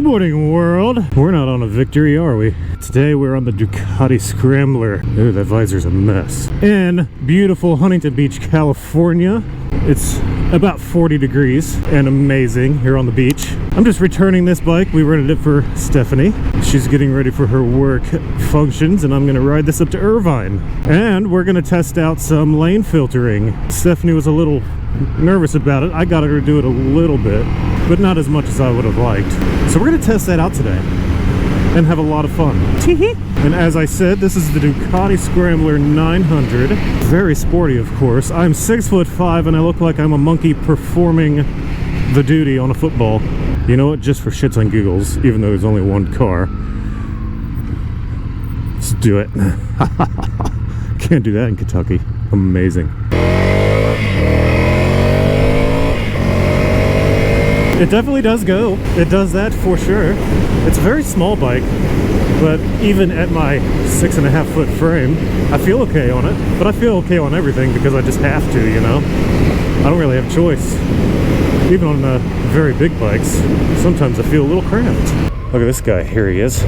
morning, world. We're not on a Victory, are we? Today we're on the Ducati Scrambler. Ooh, that visor's a mess. In beautiful Huntington Beach, California. It's about 40 degrees and amazing here on the beach. I'm just returning this bike. We rented it for Stephanie. She's getting ready for her work functions, and I'm gonna ride this up to Irvine. And we're gonna test out some lane filtering. Stephanie was a little nervous about it. I got her to do it a little bit, but not as much as I would have liked. So we're gonna test that out today and have a lot of fun. And as I said, this is the Ducati Scrambler 900. Very sporty, of course. I'm 6'5" and I look like I'm a monkey performing the duty on a football. You know what? Just for shits and giggles, even though there's only one car. Let's do it. Can't do that in Kentucky. Amazing. It definitely does go. It does that for sure. It's a very small bike, but even at my 6.5 foot frame, I feel okay on it. But I feel okay on everything because I just have to, you know? I don't really have a choice. Even on very big bikes, sometimes I feel a little cramped. Look at this guy. Here he is.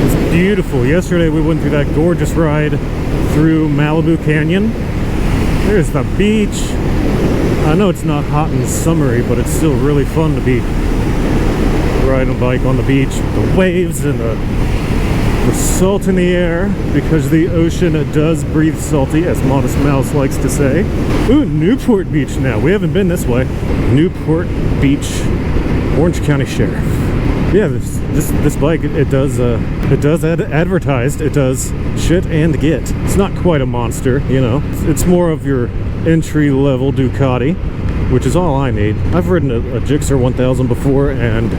It's beautiful. Yesterday we went through that gorgeous ride through Malibu Canyon. There's the beach. I know it's not hot and summery, but it's still really fun to be riding a bike on the beach with the waves and the salt in the air, because the ocean does breathe salty, as Modest Mouse likes to say. Ooh, Newport Beach now. We haven't been this way. Newport Beach, Orange County Sheriff. Yeah, this bike, it does advertised. It does shit and get. It's not quite a monster, you know. It's more of your entry-level Ducati, which is all I need. I've ridden a Gixxer 1000 before, and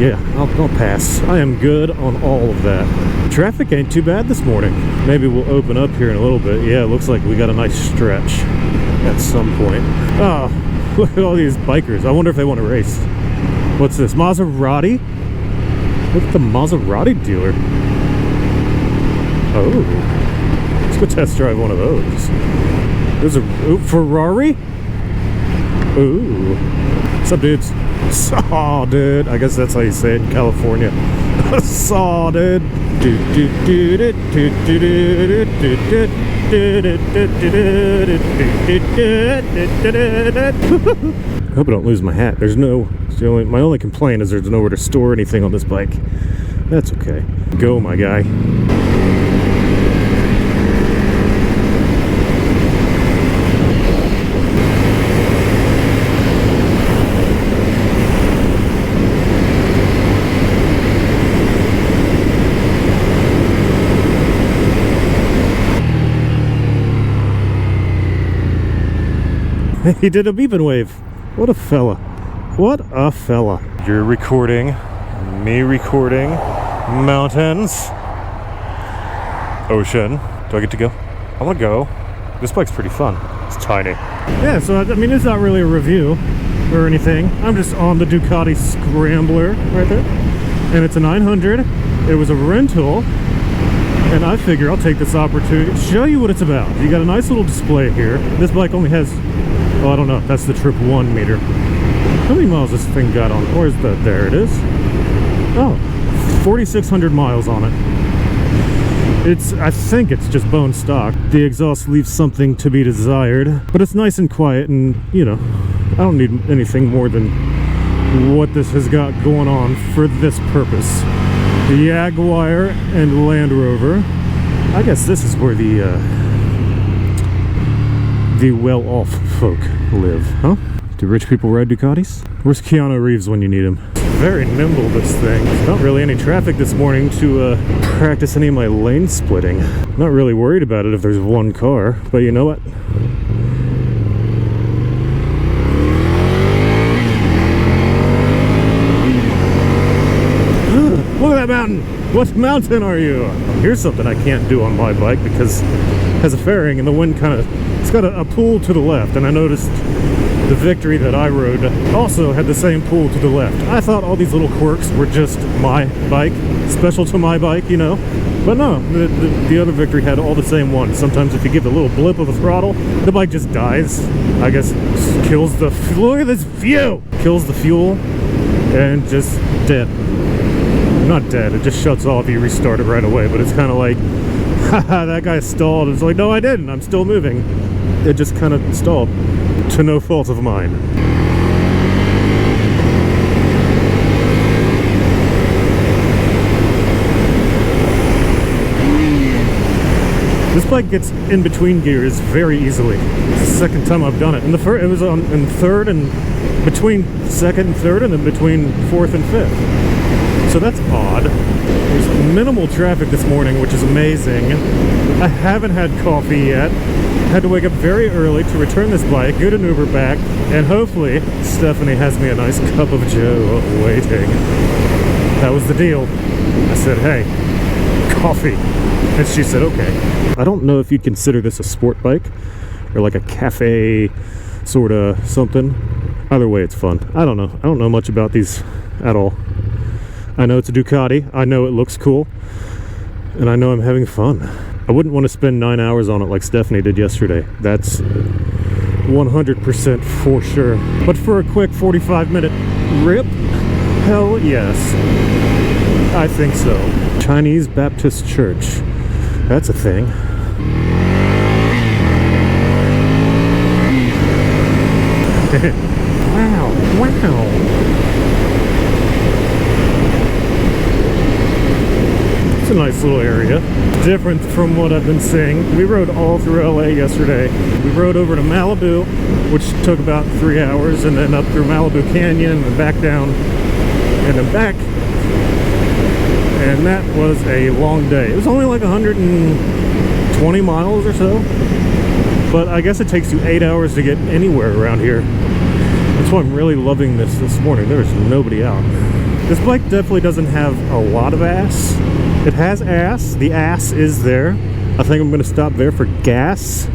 yeah, I'll pass. I am good on all of that. Traffic ain't too bad this morning. Maybe we'll open up here in a little bit. Yeah, it looks like we got a nice stretch at some point. Oh, look at all these bikers. I wonder if they want to race. What's this? Maserati? Look at the Maserati dealer. Oh. Let's go test drive one of those. There's a Ferrari? Ooh. What's up, dudes? Saw, dude. I guess that's how you say it in California. Saw, dude. I hope I don't lose my hat. There's no... my only complaint is there's nowhere to store anything on this bike. That's okay. Go, my guy. He did a beeping wave. What a fella. What a fella. You're recording, me recording, mountains, ocean. Do I get to go? I want to go. This bike's pretty fun. It's tiny. Yeah, so I mean, it's not really a review or anything. I'm just on the Ducati Scrambler right there. And it's a 900. It was a rental. And I figure I'll take this opportunity to show you what it's about. You got a nice little display here. This bike only has, oh, I don't know, that's the trip 1 meter. How many miles this thing got on? Where's that? There it is. Oh, 4,600 miles on it. I think it's just bone stock. The exhaust leaves something to be desired, but it's nice and quiet, and you know, I don't need anything more than what this has got going on for this purpose. The Jaguar and Land Rover. I guess this is where the well-off folk live, huh? Do rich people ride Ducatis? Where's Keanu Reeves when you need him? Very nimble, this thing. Not really any traffic this morning to practice any of my lane splitting. Not really worried about it if there's one car, but you know what? Look at that mountain! What mountain are you? Here's something I can't do on my bike because it has a fairing and the wind kind of... It's got a pull to the left, and I noticed the Victory that I rode also had the same pull to the left. I thought all these little quirks were just my bike, special to my bike, you know. But no, the other Victory had all the same ones. Sometimes if you give a little blip of the throttle, the bike just dies. I guess kills the fuel. Look at this view! Kills the fuel and just dead. Not dead, it just shuts off. You restart it right away, but it's kind of like, haha, that guy stalled. It's like, no, I didn't. I'm still moving. It just kind of stalled to no fault of mine. This bike gets in between gears very easily. It's the second time I've done it. And it was in third and between second and third, and then between fourth and fifth. So that's odd. There's minimal traffic this morning, which is amazing. I haven't had coffee yet. Had to wake up very early to return this bike, get an Uber back, and hopefully Stephanie has me a nice cup of joe waiting. That was the deal. I said, hey, coffee. And she said, okay. I don't know if you'd consider this a sport bike or like a cafe sort of something. Either way, it's fun. I don't know. I don't know much about these at all. I know it's a Ducati. I know it looks cool. And I know I'm having fun. I wouldn't want to spend 9 hours on it like Stephanie did yesterday. That's 100% for sure. But for a quick 45-minute rip, hell yes. I think so. Chinese Baptist Church. That's a thing. Wow, wow. It's a nice little area. Different from what I've been seeing. We rode all through LA yesterday. We rode over to Malibu, which took about 3 hours, and then up through Malibu Canyon and back down and then back. And that was a long day. It was only like 120 miles or so. But I guess it takes you 8 hours to get anywhere around here. That's why I'm really loving this morning. There's nobody out. This bike definitely doesn't have a lot of ass. It has ass. The ass is there. I think I'm going to stop there for gas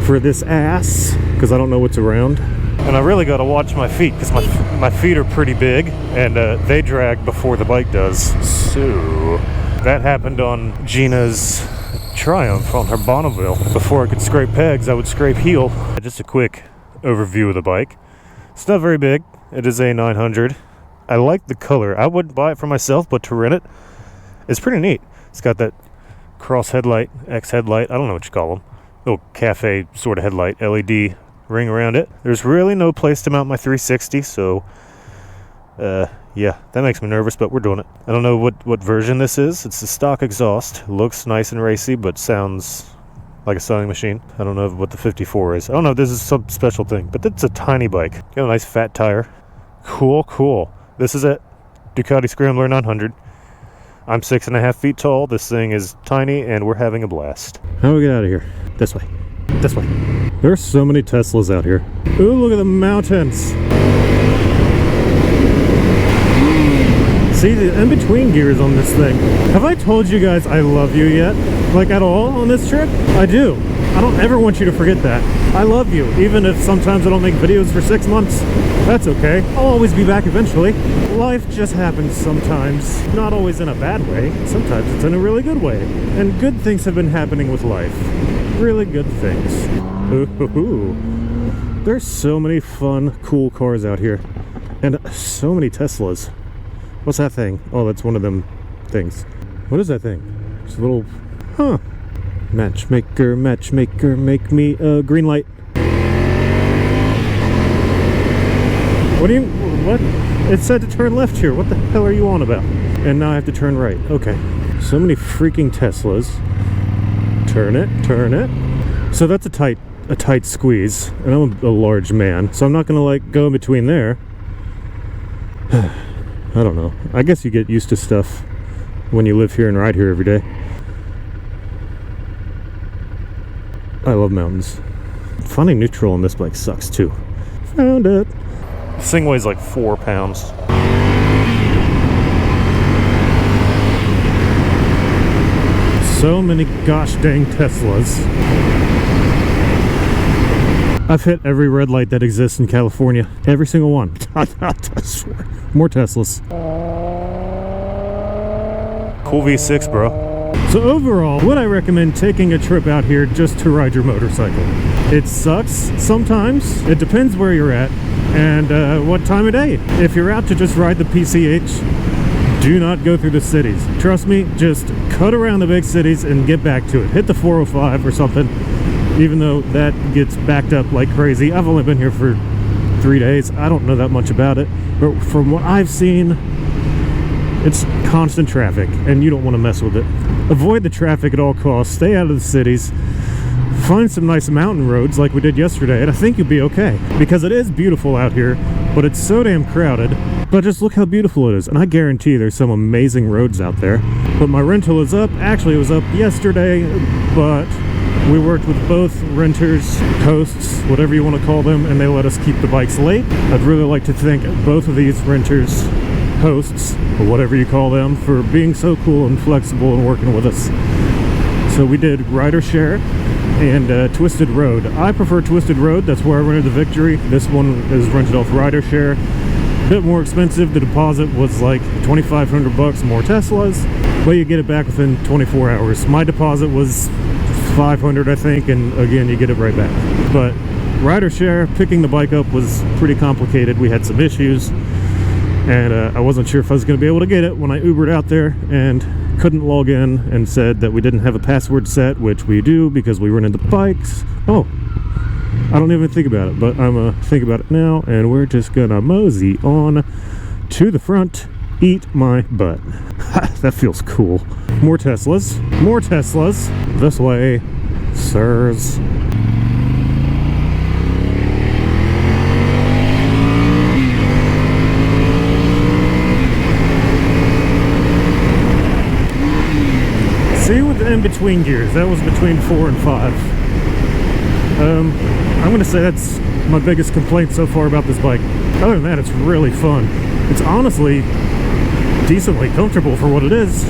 for this ass, because I don't know what's around. And I really got to watch my feet, because my feet are pretty big, and they drag before the bike does. So that happened on Gina's Triumph on her Bonneville. Before I could scrape pegs, I would scrape heel. Just a quick overview of the bike. It's not very big. It is a 900. I like the color. I wouldn't buy it for myself, but to rent it, it's pretty neat. It's got that cross headlight, X headlight, I don't know what you call them. Little cafe sort of headlight, LED ring around it. There's really no place to mount my 360, so yeah, that makes me nervous, but we're doing it. I don't know what version this is. It's the stock exhaust. Looks nice and racy, but sounds like a sewing machine. I don't know what the 54 is. I don't know if this is some special thing, but it's a tiny bike. Got a nice fat tire. Cool. This is it. Ducati Scrambler 900. I'm 6.5 feet tall. This thing is tiny, and we're having a blast. How do we get out of here? This way. This way. There's so many Teslas out here. Ooh, look at the mountains. See the in-between gears on this thing. Have I told you guys I love you yet? Like at all on this trip? I do. I don't ever want you to forget that. I love you, even if sometimes I don't make videos for 6 months. That's okay. I'll always be back eventually. Life just happens sometimes. Not always in a bad way. Sometimes it's in a really good way. And good things have been happening with life. Really good things. Ooh. There's so many fun, cool cars out here. And so many Teslas. What's that thing? Oh, that's one of them things. What is that thing? It's a little... Huh. Matchmaker, make me a green light. What? It said to turn left here. What the hell are you on about? And now I have to turn right. Okay. So many freaking Teslas. Turn it. So that's a tight squeeze. And I'm a large man, so I'm not gonna like go in between there. I don't know. I guess you get used to stuff when you live here and ride here every day. I love mountains. Finding neutral on this bike sucks too. Found it. This thing weighs like 4 pounds. So many gosh dang Teslas. I've hit every red light that exists in California. Every single one. I swear. More Teslas. Cool V6, bro. So overall, would I recommend taking a trip out here just to ride your motorcycle? It sucks sometimes. It depends where you're at and what time of day. If you're out to just ride the PCH, do not go through the cities. Trust me, just cut around the big cities and get back to it. Hit the 405 or something, even though that gets backed up like crazy. I've only been here for 3 days. I don't know that much about it, but from what I've seen, it's constant traffic and you don't want to mess with it. Avoid the traffic at all costs. Stay out of the cities. Find some nice mountain roads like we did yesterday, and I think you'll be okay, because it is beautiful out here, but it's so damn crowded. But just look how beautiful it is, and I guarantee there's some amazing roads out there. But my rental is up. Actually, it was up yesterday, but we worked with both renters, hosts, whatever you want to call them, and they let us keep the bikes late. I'd really like to thank both of these renters, hosts, or whatever you call them, for being so cool and flexible and working with us. So we did Rider Share and Twisted Road. I prefer Twisted Road. That's where I rented the Victory. This one is rented off Rider Share. A bit more expensive. The deposit was like $2,500, more Teslas, but you get it back within 24 hours. My deposit was $500, I think, and again, you get it right back. But Rider Share, picking the bike up was pretty complicated. We had some issues, and I wasn't sure if I was going to be able to get it when I Ubered out there and couldn't log in, and said that we didn't have a password set, which we do because we rented the bikes. Oh, I don't even think about it, but I'm gonna think about it now, and we're just gonna mosey on to the front. Eat my butt. That feels cool. More Teslas. More Teslas. This way, sirs. See, with the in-between gears, that was between 4 and 5. I'm gonna say that's my biggest complaint so far about this bike. Other than that, it's really fun. It's honestly decently comfortable for what it is,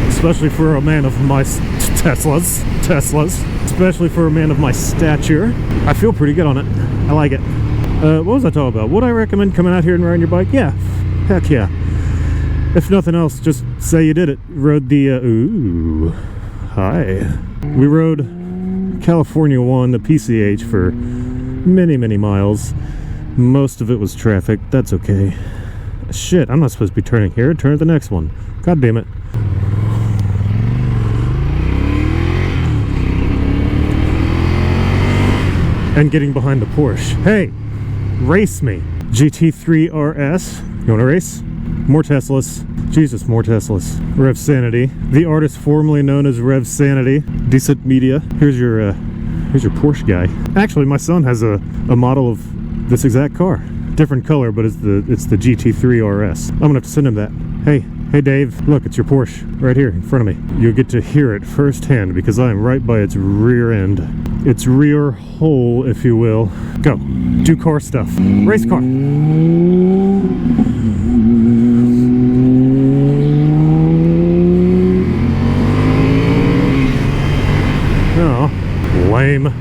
especially for a man of my Teslas, especially for a man of my stature. I feel pretty good on it. I like it. What was I talking about? Would I recommend coming out here and riding your bike? Yeah, heck yeah. If nothing else, just say you did it. Rode the, ooh, hi. We rode California 1, the PCH, for many, many miles. Most of it was traffic. That's okay. Shit, I'm not supposed to be turning here. Turn at the next one. God damn it. And getting behind the Porsche. Hey, race me. GT3 RS. You want to race? More Teslas. Jesus, more Teslas. Rev Sanity. The artist formerly known as Rev Sanity. Decent Media. Here's your Porsche guy. Actually, my son has a model of this exact car. Different color, but it's the GT3 RS. I'm gonna have to send him that. Hey Dave, look, it's your Porsche right here in front of me. You'll get to hear it firsthand because I am right by its rear end. Its rear hole, if you will. Go, do car stuff. Race car. Oh, lame.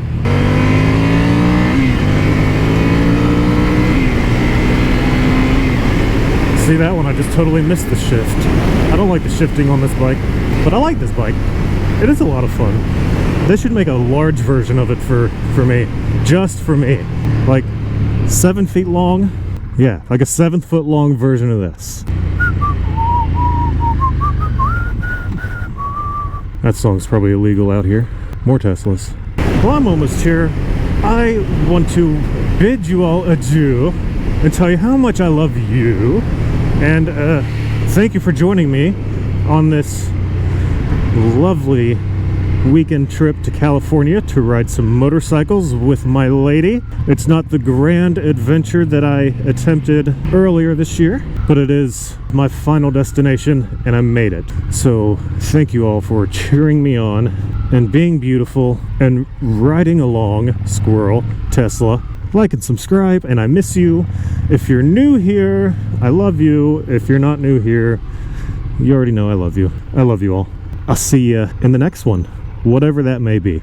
See that one? I just totally missed the shift. I don't like the shifting on this bike, but I like this bike. It is a lot of fun. They should make a large version of it for me. Just for me. Like 7 feet long. Yeah, like a 7-foot long version of this. That song's probably illegal out here. More Teslas. Well, I'm almost here. I want to bid you all adieu and tell you how much I love you. And thank you for joining me on this lovely weekend trip to California to ride some motorcycles with my lady. It's not the grand adventure that I attempted earlier this year, but it is my final destination, and I made it. So thank you all for cheering me on and being beautiful and riding along, Squirrel, Tesla. Like and subscribe, and I miss you. If you're new here, I love you. If you're not new here, you already know I love you. I love you all. I'll see you in the next one, whatever that may be.